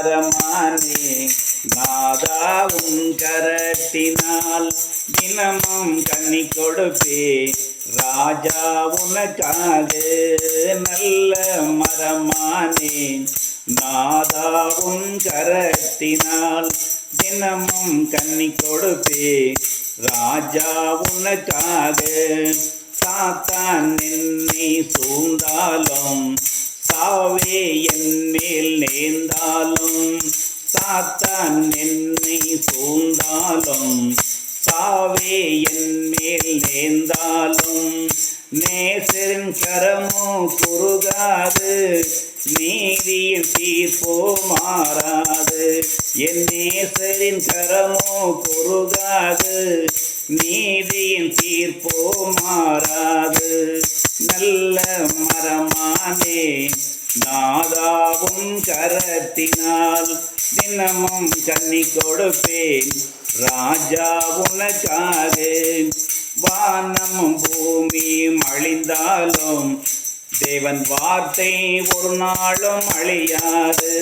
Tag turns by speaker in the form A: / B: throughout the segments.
A: மரமானே நாதா உன் கரத்தினால் தினமும் கன்னி கொடுப்பே ராஜா உனக்காக நல்ல மரமானே நாதா உன் கரத்தினால் தினமும் கன்னி கொடுப்பே ராஜா உனக்காக சாத்தான் என்னை சூழ்ந்தாலும் சாவே என் மேல் நேர்ந்தாலும் சாத்தான் என்னை சூழ்ந்தாலும் சாவே என் மேல் நேர்ந்தாலும் நேசரின் கரமோ குறுகாது நீதியின் தீர்ப்போ மாறாது என் நேசரின் கரமோ குறுகாது நீதியின் தீர்ப்போ மாறாது நல்ல மரமானே நாதாவும் கரத்தினால் தினமும் கன்னி கொடுப்பேன் ராஜா உனக்காக வானமும் பூமியும் அழிந்தாலும் தேவன் வார்த்தை ஒரு நாளும் அழியாது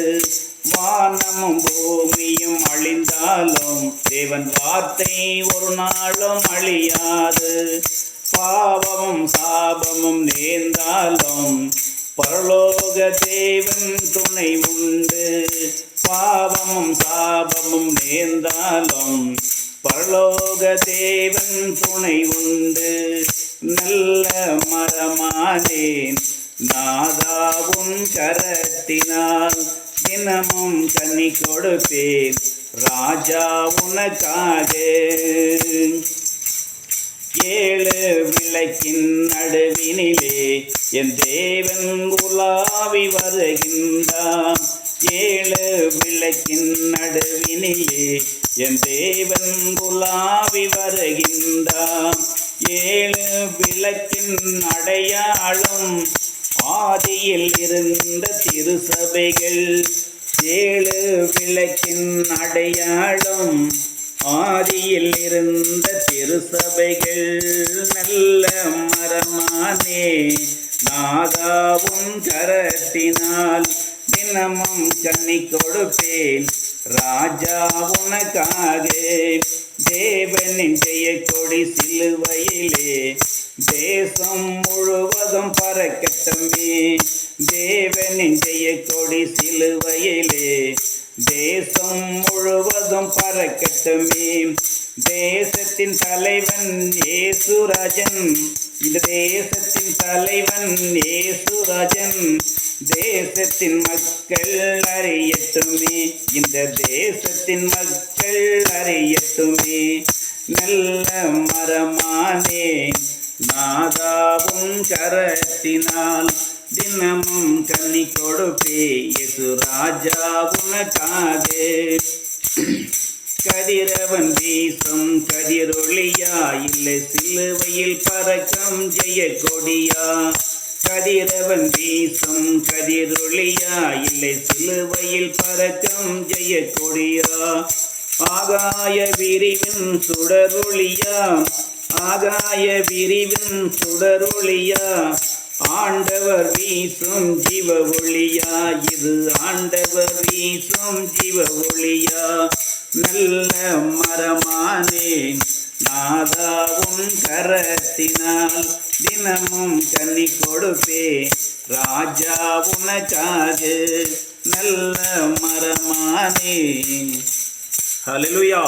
A: வானமும் பூமியும் அழிந்தாலும் தேவன் வார்த்தை ஒரு நாளும் அழியாது பாவமும் சாபமும் நேர்ந்தாலும் பரலோக தேவன் துணை உண்டு பாவமும் சாபமும் நேர்ந்தாலும் பரலோக தேவன் துணை உண்டு நல்ல மரமானே நாதாவும் கரத்தினால் தினமும் கன்னி கொடுப்பேன் ராஜா உனக்காக ஏழு விளக்கின் நடுவினிலே என் தேவன் உலாவி வருகின்றான் ஏழு விளக்கின் நடுவினிலே என் தேவன் உலாவி வருகின்றான் ஏழு விளக்கின் அடையாளம் ஆதியில் இருந்த திருசபைகள் ஏழு விளக்கின் அடையாளம் ஆதியில் இருந்த திருசபைகள் நல்ல மரமானே நாதாவும் கரத்தினால் தினமும் கன்னி கொடுப்பேன் ராஜா உனக்காக தேவனின் ஜெய கொடி சிலுவையிலே தேசம் முழுவதும் பறக்கட்டுமே தேவனின் ஜெய கொடி சிலுவையிலே தேசம் முழுவதும் பறக்கட்டுமே தேசத்தின் தலைவன் இயேசுராஜன் இந்த தேசத்தின் தலைவன் இயேசுராஜன் தேசத்தின் மக்கள் அறியட்டுமே இந்த தேசத்தின் மக்கள் அறியட்டுமே நல்ல மரமானே நாதாவும் கரத்தினால் தினமும் கன்னி கொடுப்பே இயேசு ராஜா உனக்காக கதிரவன் வீசும் கதிரொளியா இல்லை சிலுவையில் பறக்கும் ஜெய கொடியா கதிரவன் வீசும் கதிரொளியா இல்லை சிலுவையில் பறக்கும் ஜெய கொடியா ஆகாய விரிவின் சுடரொளியா ஆகாய விரிவின் சுடரொளியா ஆண்டவர் வீசும் ஜீவ ஒளியா இது ஆண்டவர் வீசும் ஜீவ ஒளியா நல்ல மரமானே நாதாவும் கரத்தினால் தினமும் கன்னி கொடுப்பே ராஜா உனக்காக நல்ல மரமானே. ஹல்லேலூயா.